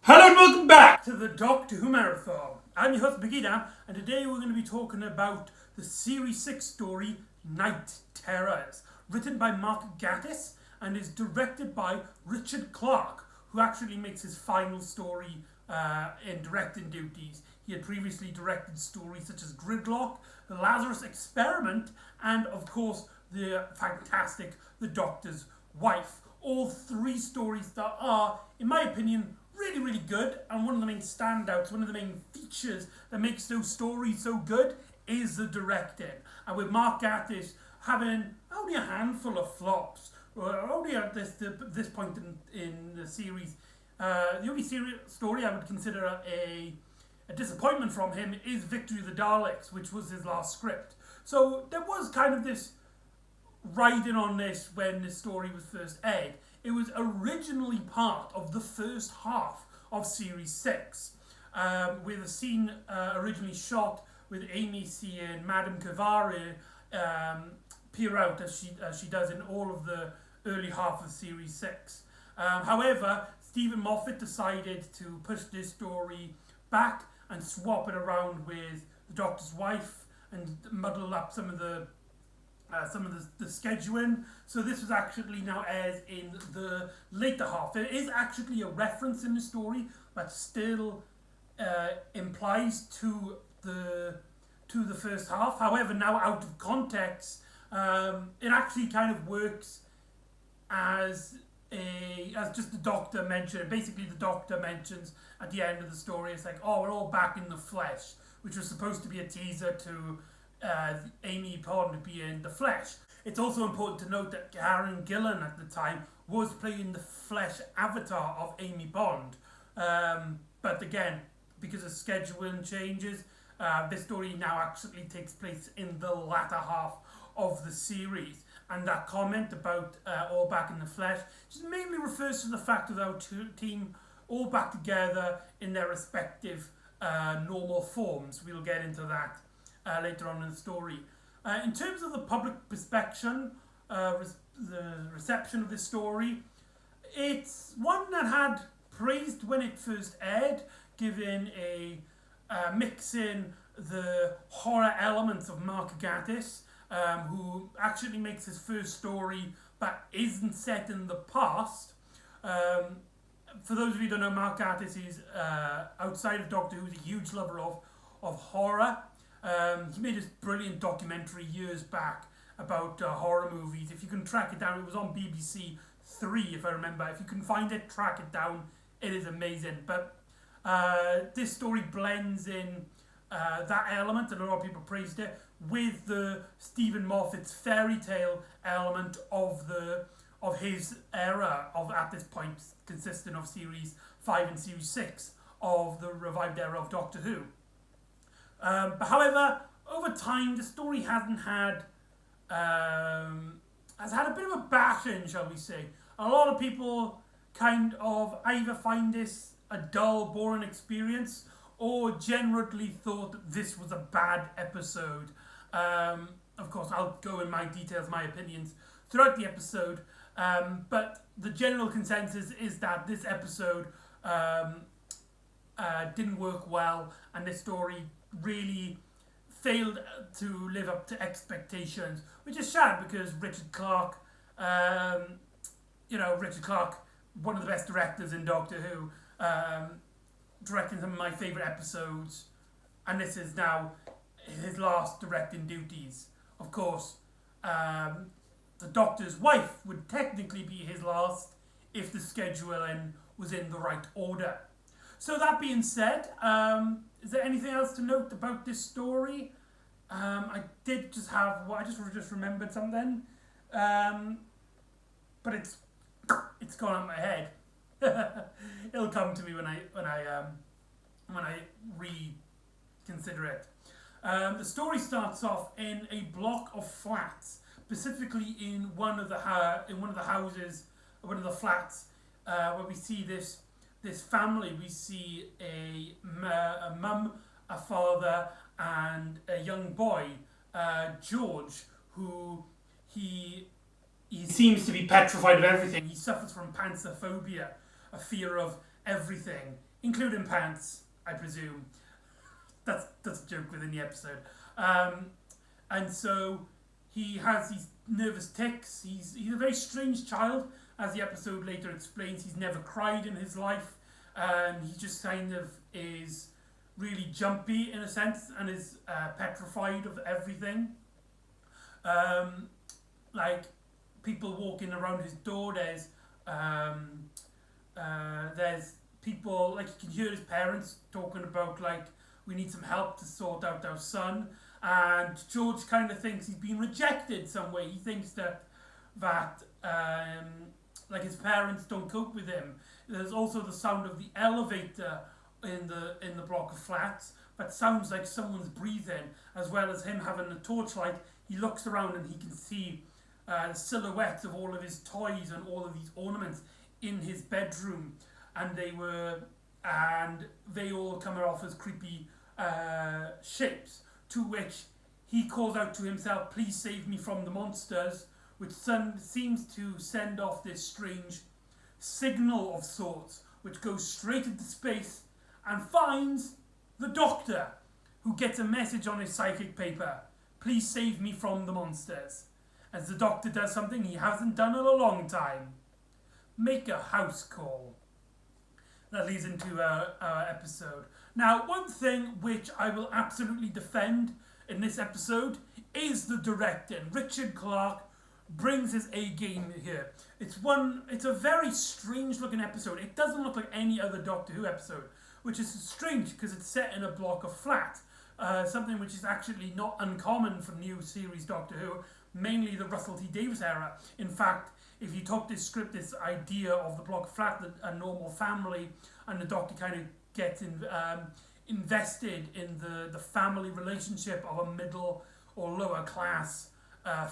Hello and welcome back to the Doctor Who Marathon. I'm your host McEdam, and today we're going to be talking about the Series 6 story Night Terrors, written by Mark Gatiss and is directed by Richard Clarke, who actually makes his final story in directing duties. He had previously directed stories such as Gridlock, The Lazarus Experiment, and of course the fantastic The Doctor's Wife. All three stories that are, in my opinion, really good, and one of the main standouts, one of the main features that makes those stories so good is the directing. And with Mark Gatiss having only a handful of flops, only at this point in the series, the only story I would consider a disappointment from him is Victory of the Daleks, which was his last script. So there was kind of this riding on this when this story was first aired. It was originally part of the first half of Series 6, with a scene originally shot with Amy seeing Madame Cavari peer out as she does in all of the early half of Series 6. However, Stephen Moffat decided to push this story back and swap it around with The Doctor's Wife and muddle up some of the scheduling. So this was actually now airs in the later half. There is actually a reference in the story that still implies to the first half. However, now out of context, it actually kind of works as just the Doctor mentioned. Basically, the Doctor mentions at the end of the story, it's like, oh, we're all back in the flesh, which was supposed to be a teaser to Amy Pond being the Flesh. It's also important to note that Karen Gillan at the time was playing the Flesh avatar of Amy Pond. But again, because of scheduling changes, this story now actually takes place in the latter half of the series. And that comment about all back in the flesh just mainly refers to the fact that our team all back together in their respective normal forms. We'll get into that later on in the story. In terms of the public perception, the reception of this story, it's one that had praised when it first aired, given a mixing the horror elements of Mark Gatiss, who actually makes his first story that isn't set in the past. For those of you who don't know, Mark Gatiss is, outside of Doctor Who, a huge lover of horror. He made this brilliant documentary years back about horror movies. If you can track it down, it was on BBC 3, if I remember. If you can find it, track it down. It is amazing. But this story blends in that element, and a lot of people praised it, with the Stephen Moffat's fairy tale element of his era of, at this point, consisting of Series 5 and Series 6 of the revived era of Doctor Who. But however, over time, the story has had a bit of a bashing, shall we say. A lot of people kind of either find this a dull, boring experience, or generally thought that this was a bad episode. Of course, I'll go in my details, my opinions throughout the episode, but the general consensus is that this episode didn't work well, and this story really failed to live up to expectations, which is sad because Richard Clarke, one of the best directors in Doctor Who, directing some of my favourite episodes, and this is now his last directing duties. Of course, The Doctor's Wife would technically be his last if the scheduling was in the right order. So that being said, is there anything else to note about this story? I did just have, I just remembered something, but it's gone out of my head. It'll come to me when I reconsider it. The story starts off in a block of flats, specifically in one of the houses, one of the flats, where we see this family. We see a mum, a father, and a young boy, George, who he seems to be petrified of everything. He suffers from pansophobia, a fear of everything, including pants, I presume. That's a joke within the episode. And so he has these nervous tics. He's a very strange child, as the episode later explains. He's never cried in his life. He just kind of is really jumpy in a sense and is petrified of everything. Like people walking around his door, there's people, like you can hear his parents talking about like, we need some help to sort out our son, and George kind of thinks he's been rejected some way. He thinks that like his parents don't cope with him. There's also the sound of the elevator in the block of flats that sounds like someone's breathing, as well as him having a torchlight. He looks around and he can see the silhouettes of all of his toys and all of these ornaments in his bedroom, and they all come off as creepy shapes, to which he calls out to himself, "Please save me from the monsters," which seems to send off this strange signal of sorts, which goes straight into space and finds the Doctor, who gets a message on his psychic paper: "Please save me from the monsters," as the Doctor does something he hasn't done in a long time: make a house call. That leads into our episode. Now, one thing which I will absolutely defend in this episode is the directing. Richard Clarke brings his A game here. It's a very strange looking episode. It doesn't look like any other Doctor Who episode, which is strange because it's set in a block of flats. Something which is actually not uncommon for new series Doctor Who, mainly the Russell T Davies era. In fact, if you took this script, this idea of the block of flat, a normal family, and the Doctor kind of gets invested in the family relationship of a middle or lower class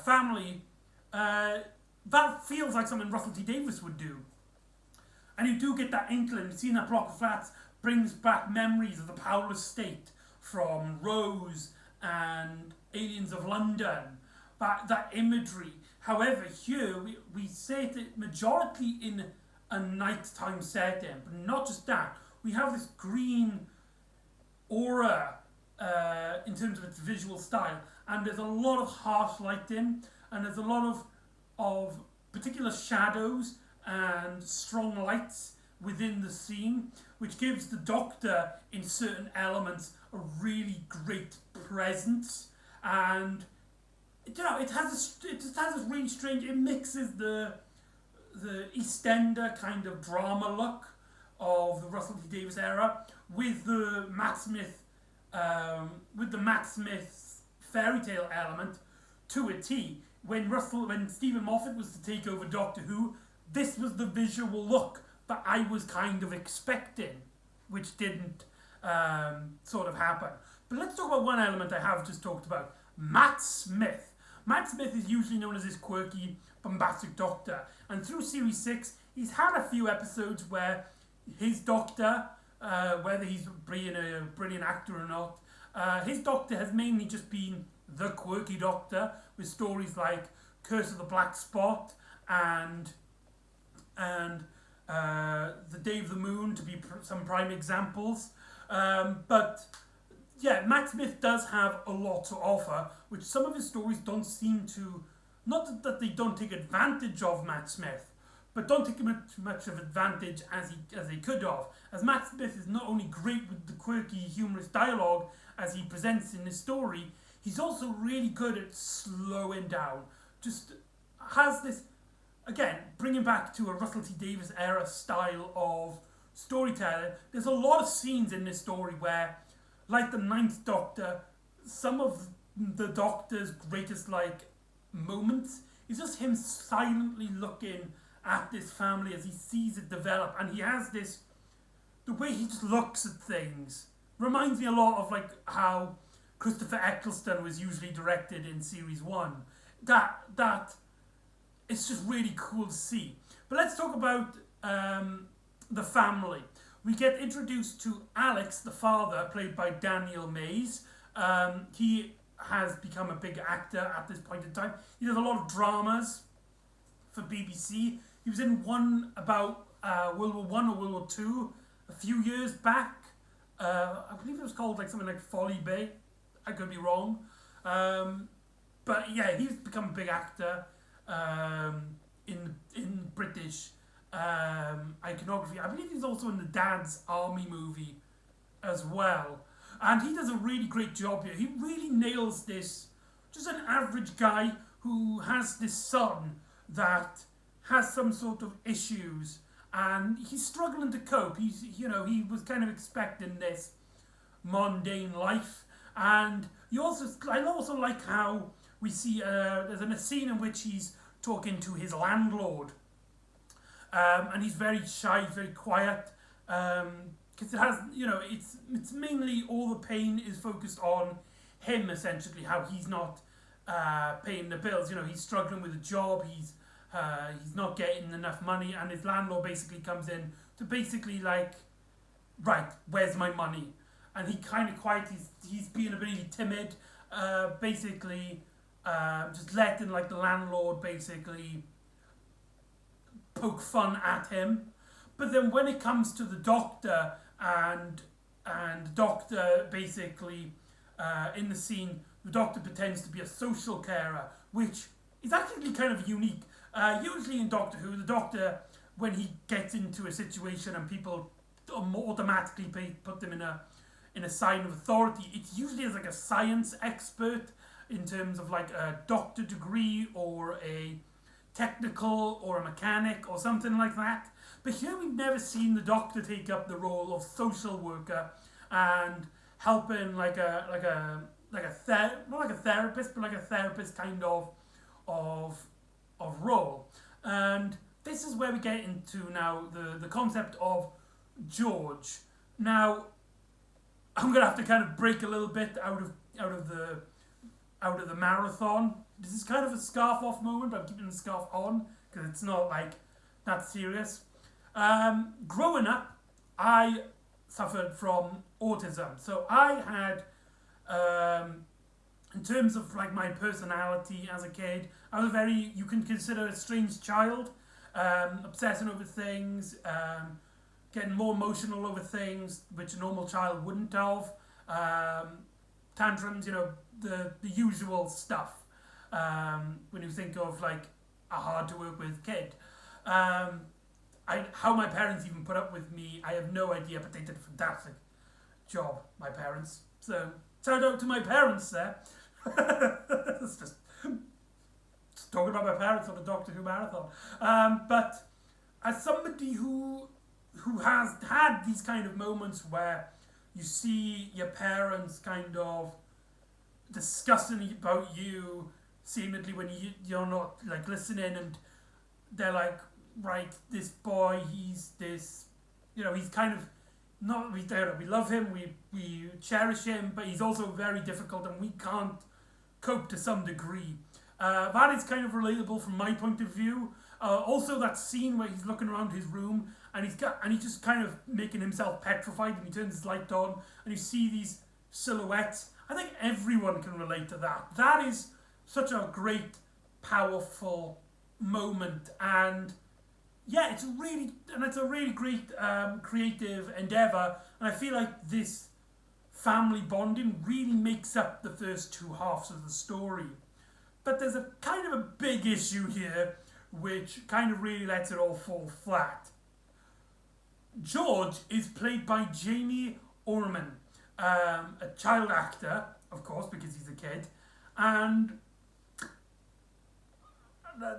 family, that feels like something Russell T Davies would do. And you do get that inkling. Seeing that block of flats brings back memories of the Powell estate from Rose and Aliens of London. That imagery. However, here we set it majority in a nighttime setting, but not just that. We have this green aura in terms of its visual style, and there's a lot of harsh lighting, and there's a lot of particular shadows and strong lights within the scene, which gives the Doctor in certain elements a really great presence. And it has this really strange. It mixes the EastEnder kind of drama look of the Russell T Davies era with the Matt Smith fairy tale element to a T. When Stephen Moffat was to take over Doctor Who, this was the visual look that I was kind of expecting, which didn't sort of happen. But let's talk about one element I have just talked about: Matt Smith. Matt Smith is usually known as this quirky, bombastic Doctor, and through Series 6, he's had a few episodes where his Doctor, whether he's being a brilliant actor or not, his Doctor has mainly just been the quirky Doctor, with stories like Curse of the Black Spot and The Day of the Moon to be some prime examples. But yeah, Matt Smith does have a lot to offer, which some of his stories don't seem to, not that they don't take advantage of Matt Smith, but don't take much of advantage as they could have. As Matt Smith is not only great with the quirky, humorous dialogue as he presents in his story, he's also really good at slowing down. Just has this, again, bringing back to a Russell T Davies era style of storytelling. There's a lot of scenes in this story where, like the Ninth Doctor, some of the Doctor's greatest moments is just him silently looking at this family as he sees it develop, and he has this, the way he just looks at things reminds me a lot of how Christopher Eccleston was usually directed in Series 1. That it's just really cool to see. But let's talk about the family. We get introduced to Alex, the father, played by Daniel Mays. He has become a big actor at this point in time. He does a lot of dramas for BBC. He was in one about World War One or World War Two few years back. I believe it was called like something like Folly Bay. I could be wrong. But yeah, he's become a big actor in British iconography. I believe he's also in the Dad's Army movie as well. And he does a really great job here. He really nails this. Just an average guy who has this son that has some sort of issues, and he's struggling to cope. He was kind of expecting this mundane life, and I also like how we see there's a scene in which he's talking to his landlord, and he's very shy, very quiet, because it has, it's mainly all the pain is focused on him, essentially, how he's not paying the bills. He's struggling with a job, he's not getting enough money, and his landlord basically comes in to basically like, right, where's my money? And he kind of quiet, he's being a bit really timid, basically just letting like the landlord basically poke fun at him. But then when it comes to the doctor, and the doctor basically in the scene, the doctor pretends to be a social carer, which is actually kind of unique. Usually in Doctor Who, the Doctor, when he gets into a situation and people automatically put them in a sign of authority, it's usually as like a science expert in terms of like a doctor degree or a technical or a mechanic or something like that. But here we've never seen the Doctor take up the role of social worker and helping not like a therapist, but like a therapist kind of role. And this is where we get into now the concept of George. Now, I'm gonna have to kind of break a little bit out of the marathon. This is kind of a scarf off moment, but I'm keeping the scarf on because it's not like that serious. Growing up, I suffered from autism. So I had, in terms of like my personality as a kid, I was you can consider a strange child, obsessing over things, getting more emotional over things, which a normal child wouldn't have. Tantrums, the usual stuff. When you think of like a hard to work with kid. How my parents even put up with me, I have no idea, but they did a fantastic job, my parents. So, shout out to my parents there. It's just talking about my parents on the Doctor Who marathon. But as somebody who has had these kind of moments where you see your parents kind of discussing about you, seemingly when you're not like listening, and they're like, right, this boy, he's this, he's kind of not, we love him, we cherish him, but he's also very difficult and we can't cope to some degree. That is kind of relatable from my point of view. Also that scene where he's looking around his room and he's just kind of making himself petrified, and he turns his light on and you see these silhouettes. I think everyone can relate to that. That is such a great, powerful moment, and yeah, it's a really great creative endeavour, and I feel like this family bonding really makes up the first two halves of the story. But there's a kind of a big issue here which kind of really lets it all fall flat. George is played by Jamie Orman, a child actor, of course, because he's a kid, and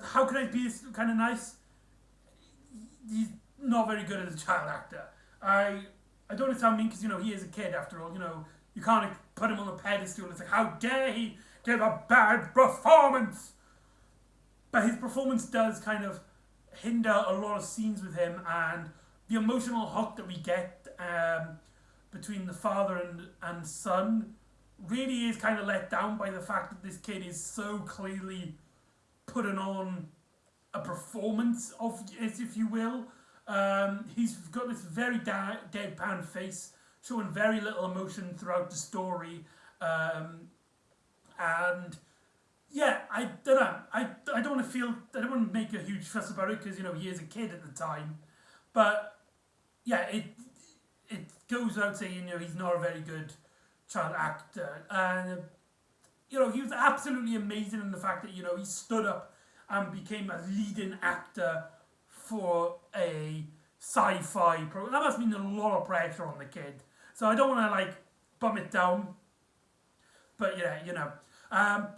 how can I be kind of nice? He's not very good as a child actor. I don't want to sound mean because, he is a kid after all. You can't put him on a pedestal. It's like, how dare he give a bad performance? But his performance does kind of hinder a lot of scenes with him, and the emotional hook that we get between the father and son really is kind of let down by the fact that this kid is so clearly putting on a performance of it, if you will. He's got this very deadpan face, showing very little emotion throughout the story. And yeah, I don't know. I don't want to make a huge fuss about it because he is a kid at the time. But yeah, goes out saying, he's not a very good child actor. And, he was absolutely amazing in the fact that, he stood up and became a leading actor for a sci-fi program. That must mean a lot of pressure on the kid. So I don't want to, bum it down. But yeah,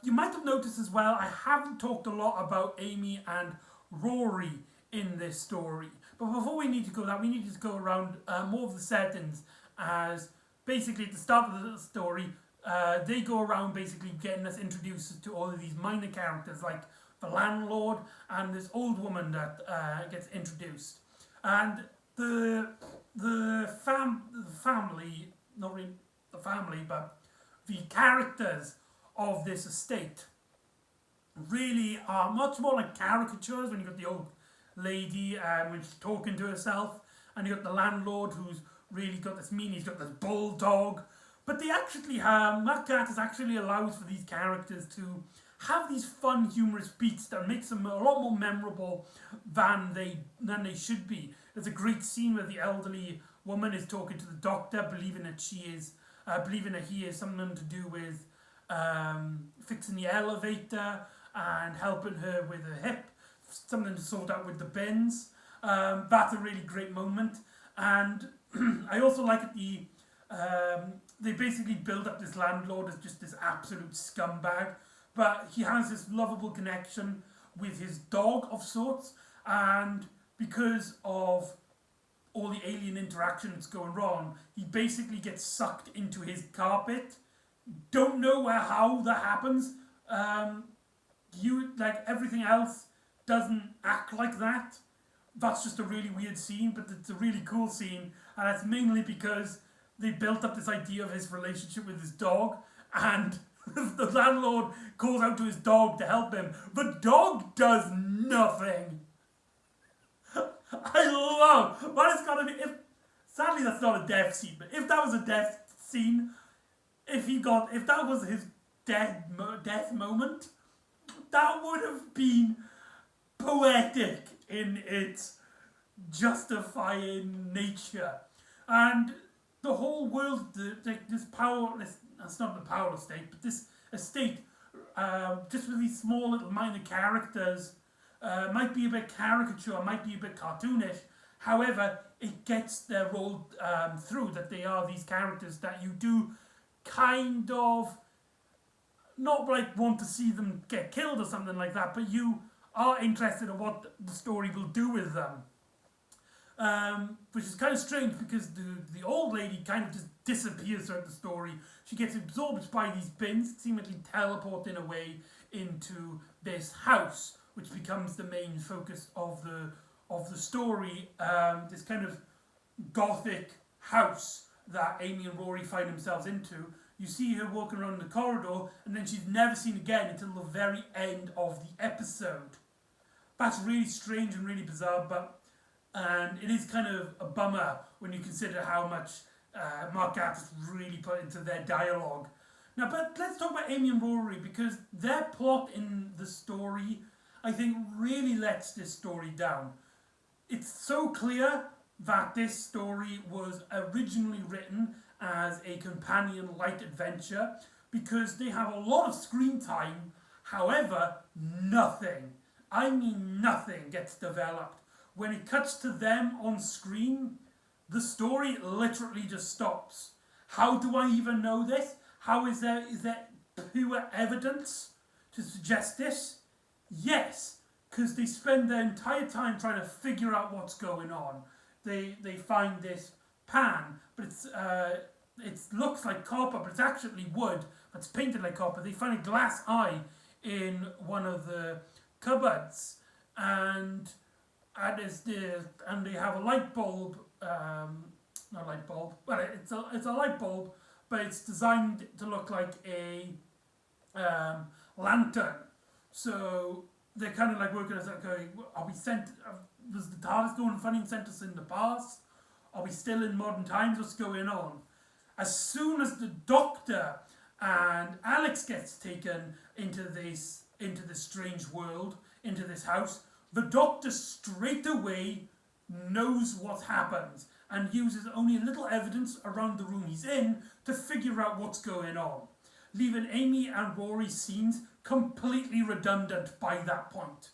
you might have noticed as well, I haven't talked a lot about Amy and Rory in this story. But before we need to go that, we need to go around more of the settings, as basically at the start of the story, they go around basically getting us introduced to all of these minor characters, like the landlord and this old woman that gets introduced. And the family, not really the family, but the characters of this estate really are much more like caricatures. When you got the old lady when she's talking to herself, and you got the landlord who's really got this mean, he's got this bulldog. But they actually have, Matt Gatiss actually allows for these characters to have these fun, humorous beats that makes them a lot more memorable than they should be. There's a great scene where the elderly woman is talking to the doctor, believing that he is something to do with fixing the elevator and helping her with her hip, something to sort out with the bins. That's a really great moment. And I also like it, they basically build up this landlord as just this absolute scumbag, but he has this lovable connection with his dog of sorts, and because of all the alien interaction that's going wrong, he basically gets sucked into his carpet. Don't know how that happens. Everything else doesn't act like that. That's just a really weird scene, but it's a really cool scene, and it's mainly because they built up this idea of his relationship with his dog, and the landlord calls out to his dog to help him. The dog does nothing. I love, but it's gotta be, sadly that's not a death scene, but if that was a death scene, if that was his death moment, that would have been poetic in its justifying nature. And the whole world, that's not the power estate, but this estate, just with these small little minor characters, might be a bit caricature, might be a bit cartoonish. However, it gets their role through, that they are these characters that you do kind of not want to see them get killed or something like that, but you are interested in what the story will do with them. Which is kind of strange, because the old lady kind of just disappears throughout the story. She gets absorbed by these bins, seemingly teleporting away into this house, which becomes the main focus of the story. This kind of gothic house that Amy and Rory find themselves into. You see her walking around the corridor, and then she's never seen again until the very end of the episode. That's really strange and really bizarre, and it is kind of a bummer when you consider how much Mark Gatiss really put into their dialogue. Now, but let's talk about Amy and Rory, because their plot in the story, I think, really lets this story down. It's so clear that this story was originally written as a companion light adventure, because they have a lot of screen time. However, nothing, I mean nothing, gets developed. When it cuts to them on screen, the story literally just stops. How do I even know this? How is there pure evidence to suggest this? Yes, because they spend their entire time trying to figure out what's going on. They find this pan, but it looks like copper, but it's actually wood, but it's painted like copper. They find a glass eye in one of the cupboards, and they have a light bulb. Not a light bulb, well, it's a light bulb, but it's designed to look like a lantern. So they're kind of like working as like going, are we sent? Was the TARDIS going funny and sent us in the past? Are we still in modern times? What's going on? As soon as the Doctor and Alex gets taken into this strange world, into this house, the Doctor straight away knows what happens, and uses only a little evidence around the room he's in to figure out what's going on, leaving Amy and Rory's scenes completely redundant by that point.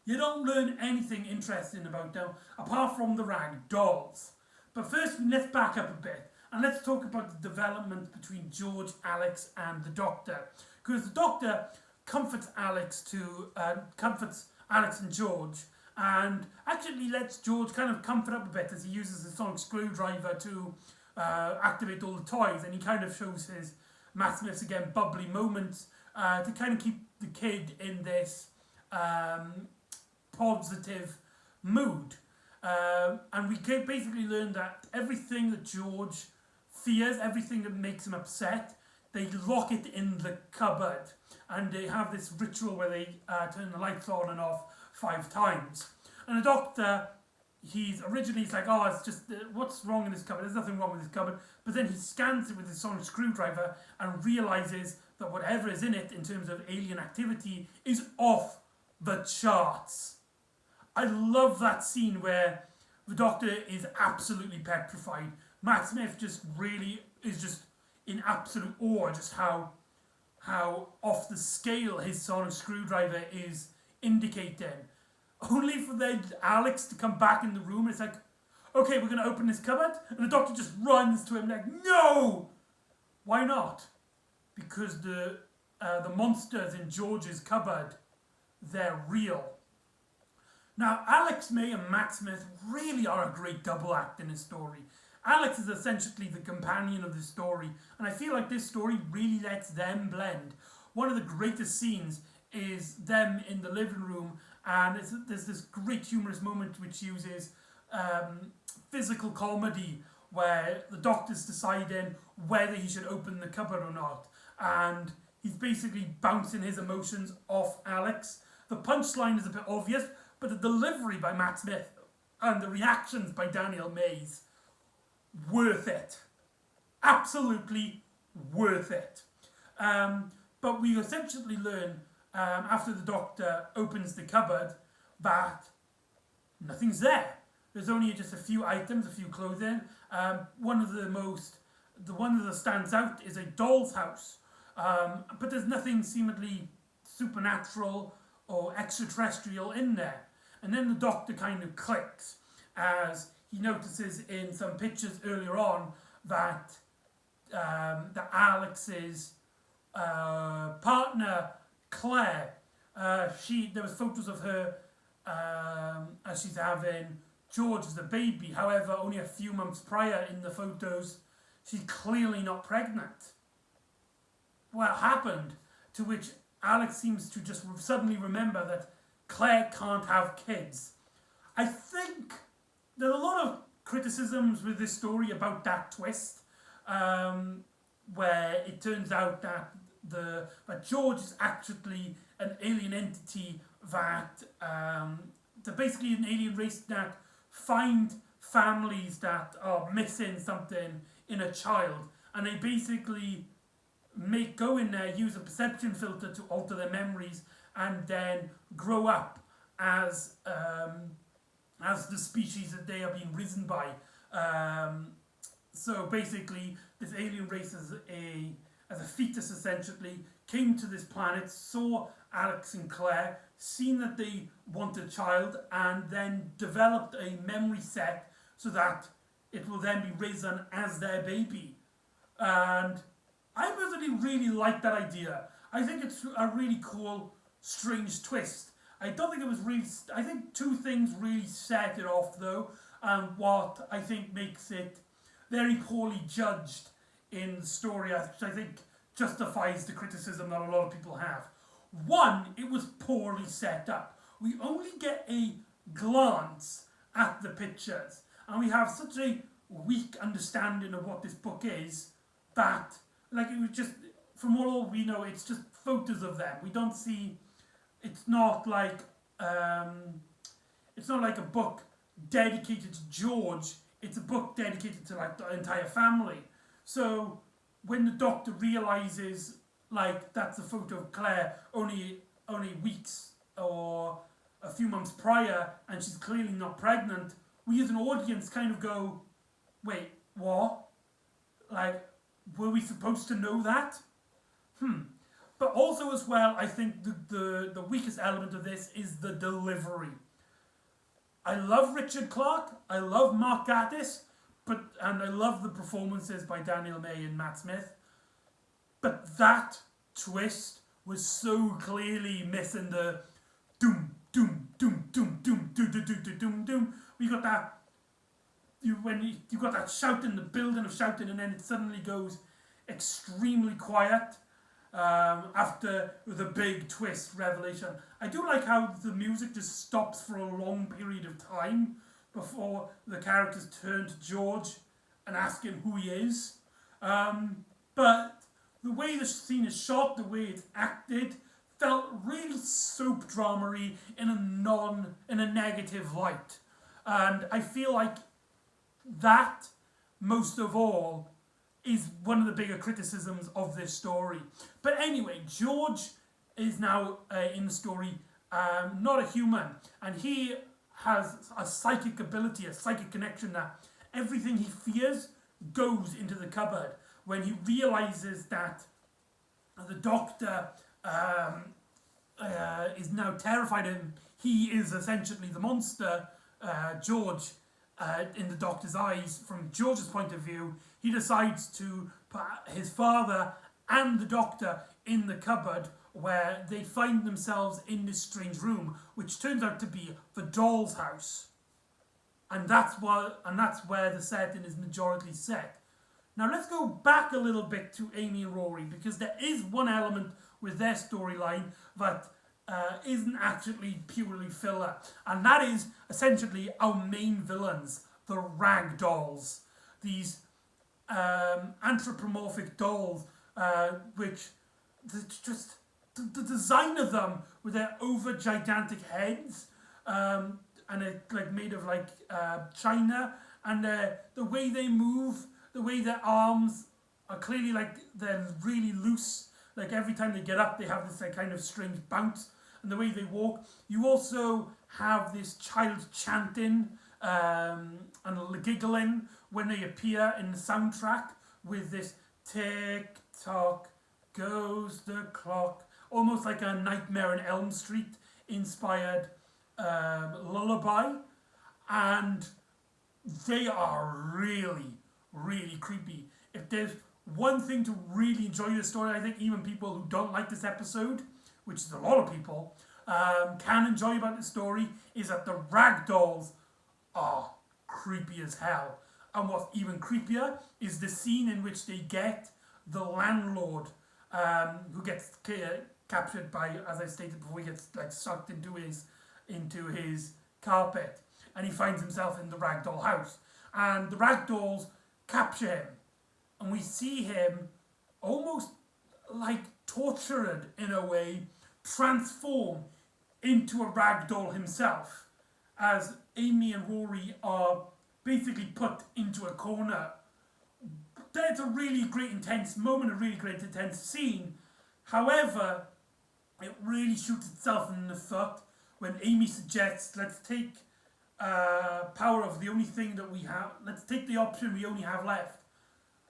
You don't learn anything interesting about them apart from the rag dolls. But first, let's back up a bit and let's talk about the development between George, Alex, and the Doctor. Because the Doctor comforts Alex and George, and actually lets George kind of comfort up a bit as he uses the sonic screwdriver to activate all the toys, and he kind of shows his Matt Smith's again bubbly moments to kind of keep the kid in this positive mood. And we basically learn that everything that George fears, everything that makes him upset, they lock it in the cupboard. And they have this ritual where they turn the lights on and off 5 times. And the Doctor, he's like, oh, it's just, what's wrong in this cupboard? There's nothing wrong with this cupboard. But then he scans it with his sonic screwdriver and realises that whatever is in it in terms of alien activity is off the charts. I love that scene where the Doctor is absolutely petrified. Matt Smith just really is just in absolute awe just how off the scale his sonic screwdriver is indicating. Only for then Alex to come back in the room and it's like, okay, we're going to open this cupboard. And the Doctor just runs to him like, no! Why not? Because the monsters in George's cupboard, they're real. Now, Alex May and Matt Smith really are a great double act in this story. Alex is essentially the companion of the story, and I feel like this story really lets them blend. One of the greatest scenes is them in the living room, and there's this great humorous moment which uses physical comedy, where the Doctor's deciding whether he should open the cupboard or not, and he's basically bouncing his emotions off Alex. The punchline is a bit obvious, but the delivery by Matt Smith and the reactions by Daniel Mays, worth it. Absolutely worth it. But we essentially learn, after the Doctor opens the cupboard, that nothing's there. There's only just a few items, a few clothing. One of the one that stands out is a doll's house. But there's nothing seemingly supernatural or extraterrestrial in there. And then the Doctor kind of clicks as he notices in some pictures earlier on that Alex's partner, Claire, there was photos of her as she's having George as a baby. However, only a few months prior in the photos, she's clearly not pregnant. What happened? To which Alex seems to just suddenly remember that Claire can't have kids. I think there are a lot of criticisms with this story about that twist, where it turns out that George is actually an alien entity that they're basically an alien race that find families that are missing something in a child, and they basically go in there, use a perception filter to alter their memories, and then grow up as the species that they are being risen by. So basically, this alien race as a fetus essentially came to this planet, saw Alex and Claire, seen that they want a child, and then developed a memory set so that it will then be risen as their baby. And I personally really like that idea. I think it's a really cool, strange twist. I don't think it was really... I think 2 things really set it off, though, and what I think makes it very poorly judged in the story, which I think justifies the criticism that a lot of people have. One, it was poorly set up. We only get a glance at the pictures, and we have such a weak understanding of what this book is that, like, it was just, from all we know, it's just photos of them. We don't see... It's not like a book dedicated to George. It's a book dedicated to like the entire family. So when the Doctor realizes like that's a photo of Claire only weeks or a few months prior, and she's clearly not pregnant, we as an audience kind of go, wait, what? Like, were we supposed to know that? But also as well, I think the weakest element of this is the delivery. I love Richard Clarke, I love Mark Gatiss, and I love the performances by Daniel May and Matt Smith. But that twist was so clearly missing the doom, doom, doom, doom, doom, doom, doom, doom, doom, doom, doom. We got that, you got that shouting, the building of shouting, and then it suddenly goes extremely quiet after the big twist revelation. I do like how the music just stops for a long period of time before the characters turn to George and ask him who he is. But the way the scene is shot, the way it's acted, felt really soap drama-y in a negative light. And I feel like that, most of all, is one of the bigger criticisms of this story. But anyway, George is now in the story not a human, and he has a psychic ability, a psychic connection that everything he fears goes into the cupboard. When he realizes that the Doctor is now terrified of him, he is essentially the monster, George, in the Doctor's eyes. From George's point of view, he decides to put his father and the Doctor in the cupboard, where they find themselves in this strange room, which turns out to be the doll's house. And that's where the setting is majority set. Now let's go back a little bit to Amy and Rory, because there is one element with their storyline that isn't actually purely filler, and that is essentially our main villains, the rag dolls. These anthropomorphic dolls, which just the design of them with their over gigantic heads, and it's like made of like china, and the way they move, the way their arms are clearly like they're really loose. Like every time they get up, they have this like kind of strange bounce, and the way they walk. You also have this child chanting and giggling when they appear in the soundtrack with this tick tock goes the clock, almost like a Nightmare on Elm Street inspired lullaby, and they are really, really creepy. If there's one thing to really enjoy this story, I think even people who don't like this episode, which is a lot of people, can enjoy about the story, is that the rag dolls are creepy as hell. And what's even creepier is the scene in which they get the landlord, who gets captured by, as I stated before, he gets like sucked into his carpet, and he finds himself in the ragdoll house, and the ragdolls capture him, and we see him almost like tortured in a way, transform into a ragdoll himself, as Amy and Rory are basically put into a corner. That's a really great intense moment, a really great intense scene. However, it really shoots itself in the foot when Amy suggests, let's take power of the only thing that we have, let's take the option we only have left.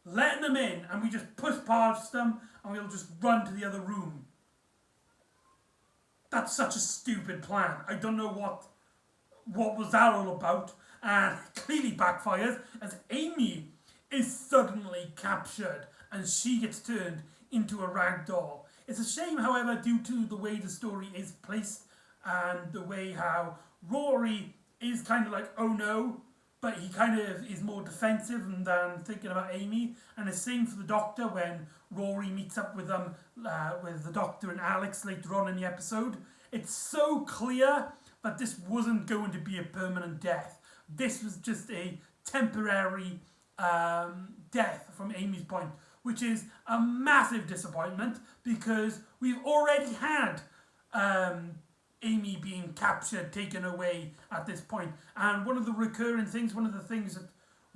Letting them in, and we just push past them, and we'll just run to the other room. That's such a stupid plan. I don't know what was that all about, and it clearly backfires as Amy is suddenly captured and she gets turned into a rag doll. It's a shame, however, due to the way the story is placed and the way how Rory is kind of like, oh no, but he kind of is more defensive than thinking about Amy. And the same for the Doctor when Rory meets up with them, with the Doctor and Alex later on in the episode. It's so clear that this wasn't going to be a permanent death. This was just a temporary death from Amy's point, which is a massive disappointment because we've already had Amy being captured, taken away at this point. And one of the recurring things, one of the things that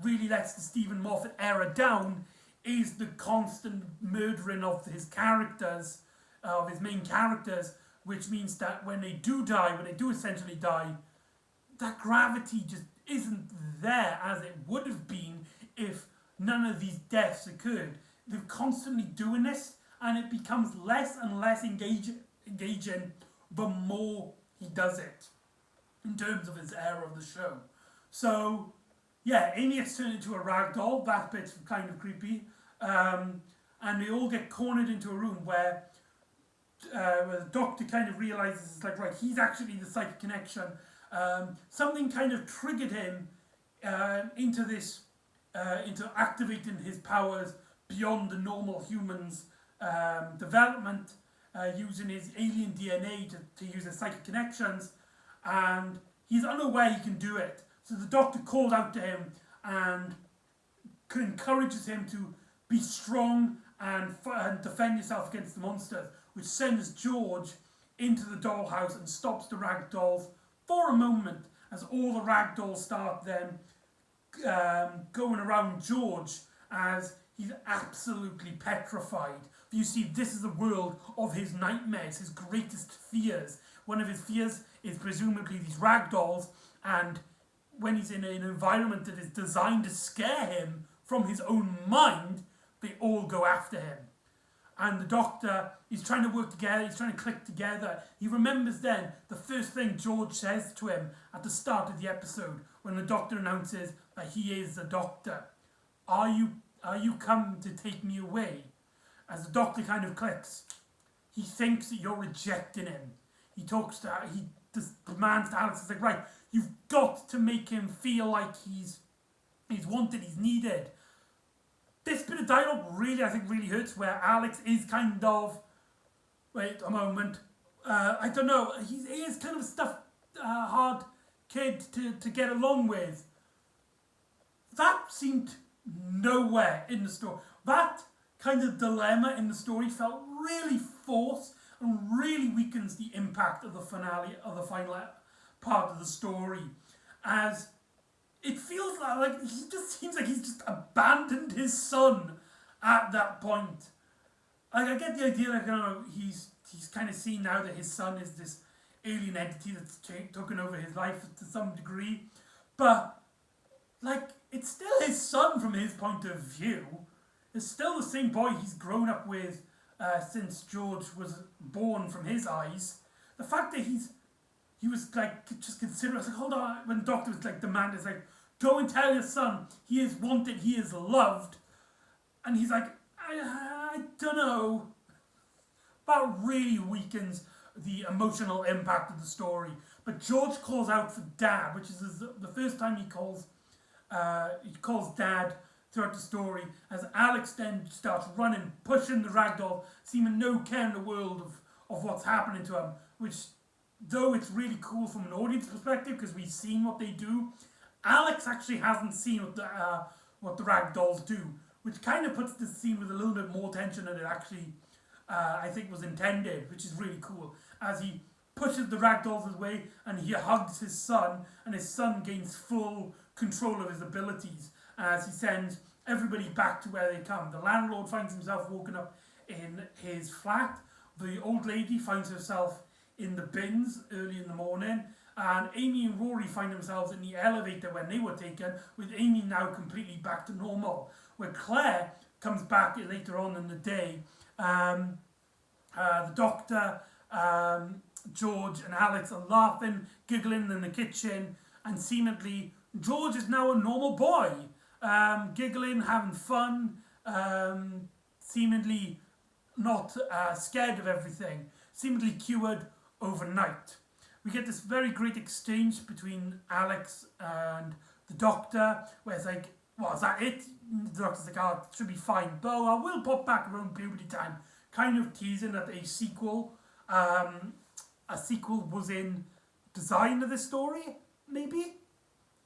really lets the Stephen Moffat era down is the constant murdering of his characters, of his main characters, which means that when they do die, when they do essentially die, that gravity just isn't there as it would have been none of these deaths occurred. They're constantly doing this, and it becomes less and less engaging the more he does it, in terms of his era of the show. So, yeah, Amy gets turned into a rag doll. That bit's kind of creepy. And they all get cornered into a room where the doctor kind of realizes, it's like, right, he's actually the psychic connection. Something kind of triggered him into this, into activating his powers beyond the normal human's development, using his alien DNA to use his psychic connections, and he's unaware he can do it. So the doctor calls out to him and encourages him to be strong and defend yourself against the monsters, which sends George into the dollhouse and stops the rag dolls for a moment, as all the rag dolls start then going around George as he's absolutely petrified. You see, this is the world of his nightmares, his greatest fears. One of his fears is presumably these rag dolls, and when he's in an environment that is designed to scare him from his own mind, they all go after him. And the doctor, he's trying to work together, he's trying to click together. He remembers then the first thing George says to him at the start of the episode, when the doctor announces that he is the doctor. Are you come to take me away? As the doctor kind of clicks, he thinks that you're rejecting him. He demands to Alex, he's like, right, you've got to make him feel like he's wanted, he's needed. This bit of dialogue really, I think, really hurts, where Alex is kind of, wait a moment, I don't know, he is kind of a hard kid to get along with. That seemed nowhere in the story. That kind of dilemma in the story felt really forced and really weakens the impact of the finale, of the final part of the story, as it feels like he just seems like he's just abandoned his son at that point. Like, I get the idea, like, you know, he's kind of seen now that his son is this alien entity that's taken over his life to some degree, but like, it's still his son from his point of view. It's still the same boy he's grown up with since George was born from his eyes. The fact that he was like, just consider, I was like, hold on, when the doctor was like, the man is like, go and tell your son he is wanted, he is loved. And he's like, I don't know. That really weakens the emotional impact of the story. But George calls out for Dad, which is the first time he calls Dad throughout the story, as Alex then starts running, pushing the ragdoll, seeming no care in the world of what's happening to him, which, though it's really cool from an audience perspective because we've seen what they do, Alex actually hasn't seen what the ragdolls do, which kind of puts this scene with a little bit more tension than it actually, I think, was intended, which is really cool, as he pushes the ragdolls away and he hugs his son, and his son gains full control of his abilities as he sends everybody back to where they come. The landlord finds himself woken up in his flat. The old lady finds herself in the bins early in the morning. And Amy and Rory find themselves in the elevator when they were taken, with Amy now completely back to normal. Where Claire comes back later on in the day. The doctor, George and Alex are laughing, giggling in the kitchen, and seemingly George is now a normal boy. Giggling, having fun, seemingly not scared of everything, seemingly cured overnight. We get this very great exchange between Alex and the doctor, where it's like, well, is that it? The doctor's like, oh, it should be fine, though I will pop back around puberty time, kind of teasing that a sequel was in design of this story, maybe.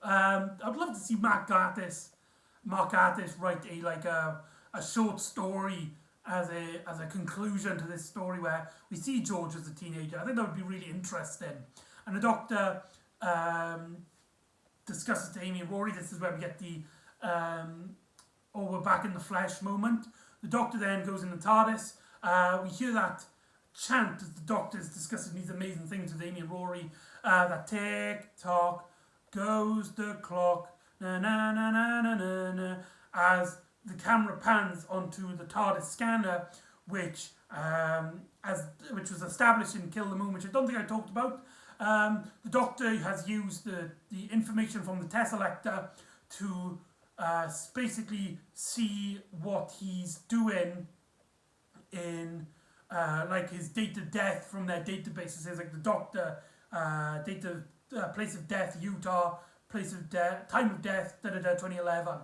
I'd love to see Mark Gatiss write a short story as a conclusion to this story where we see George as a teenager. I think that would be really interesting. And the doctor discusses to Amy and Rory. This is where we get the we're back in the flesh moment. The doctor then goes in the TARDIS. We hear that chant as the doctor is discussing these amazing things with Amy and Rory. That tick tock goes the clock, na na na na na na na, as the camera pans onto the TARDIS scanner, which which was established in Kill the Moon, which I don't think I talked about. The Doctor has used the information from the Tesselector to basically see what he's doing in like his date of death from their databases. There's like the Doctor, place of death, Utah, place of death, time of death, 2011.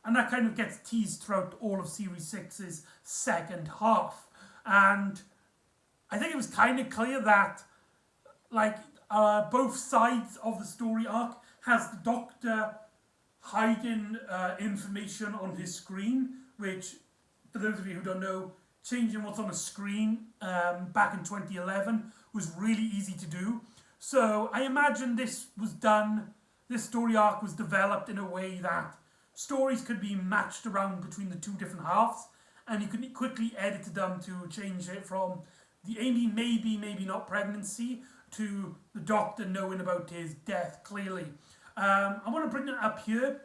And that kind of gets teased throughout all of Series 6's second half. And I think it was kind of clear that like both sides of the story arc has the Doctor hiding information on his screen, which, for those of you who don't know, changing what's on a screen back in 2011 was really easy to do. So I imagine this story arc was developed in a way that stories could be matched around between the two different halves, and you could quickly edit them to change it from the Amy maybe not pregnancy to the Doctor knowing about his death clearly. I want to bring it up here,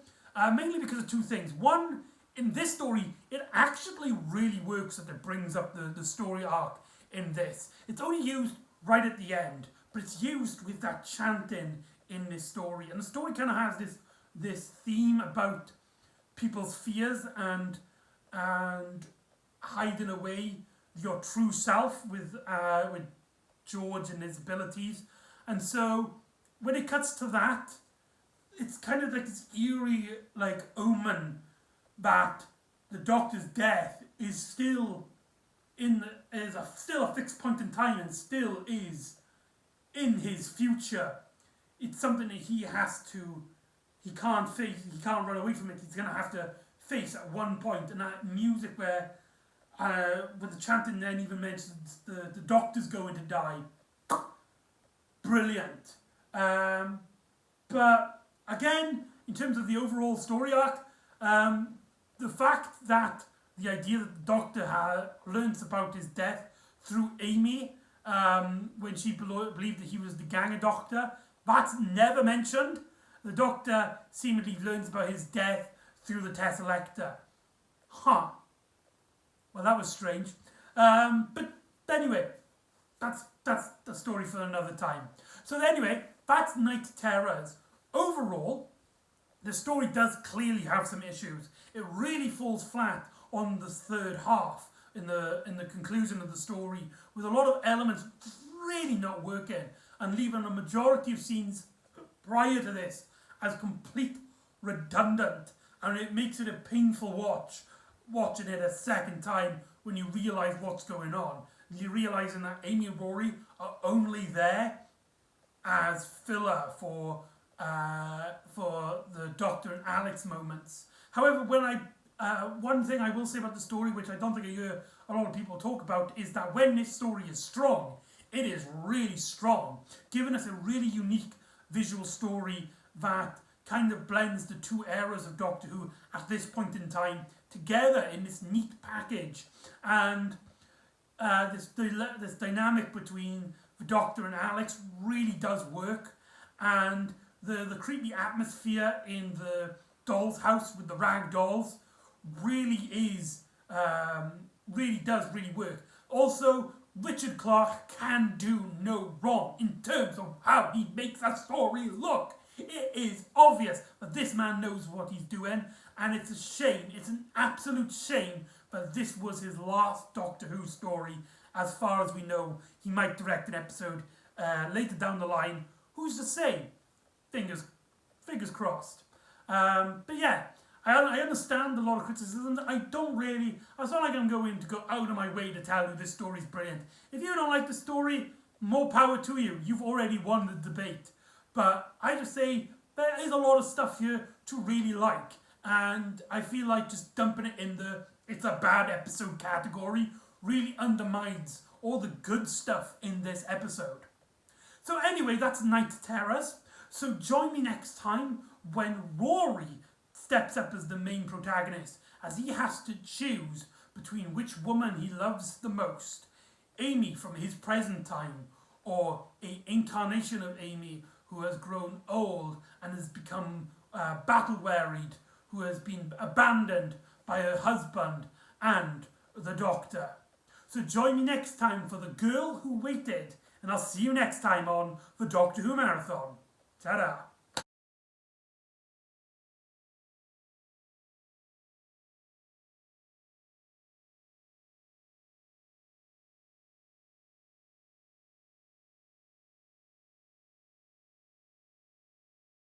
mainly because of two things. One, in this story, it actually really works that it brings up the story arc in this. It's only used right at the end, but it's used with that chanting in this story. And the story kind of has this theme about people's fears and hiding away your true self with George and his abilities. And so when it cuts to that, it's kind of like this eerie like omen that the Doctor's death is still still a fixed point in time and still is in his future. It's something that he can't face, he can't run away from it, he's going to have to face at one point. And that music where with the chanting then even mentions the Doctor's going to die. Brilliant. But again, in terms of the overall story arc, the fact that the idea that the Doctor learns about his death through Amy, when she believed that he was the Ganger Doctor, that's never mentioned. The Doctor seemingly learns about his death through the Tesselector. Huh. Well, that was strange. But anyway, that's the story for another time. So anyway, that's Night Terrors. Overall, the story does clearly have some issues. It really falls flat on the third half in the conclusion of the story, with a lot of elements really not working and leaving a majority of scenes prior to this as complete redundant, and it makes it a painful watching it a second time when you realise what's going on. You're realising that Amy and Rory are only there as filler for the Doctor and Alex moments. However, one thing I will say about the story, which I don't think I hear a lot of people talk about, is that when this story is strong, it is really strong, giving us a really unique visual story that kind of blends the two eras of Doctor Who at this point in time together in this neat package. And this dynamic between the Doctor and Alex really does work, and the creepy atmosphere in the doll's house with the rag dolls really does work. Also, Richard Clarke can do no wrong in terms of how he makes a story look. It is obvious that this man knows what he's doing, and it's a shame, it's an absolute shame that this was his last Doctor Who story. As far as we know, he might direct an episode later down the line. Who's to say? Fingers crossed. But yeah, I understand a lot of criticism. It's not like I'm going to go out of my way to tell you this story's brilliant. If you don't like the story, more power to you. You've already won the debate. But I just say there is a lot of stuff here to really like. And I feel like just dumping it in the it's a bad episode category really undermines all the good stuff in this episode. So anyway, that's Night Terrors. So join me next time when Rory steps up as the main protagonist, as he has to choose between which woman he loves the most, Amy from his present time, or an incarnation of Amy who has grown old and has become battle-wearied, who has been abandoned by her husband and the Doctor. So join me next time for The Girl Who Waited, and I'll see you next time on the Doctor Who Marathon. Ta-da!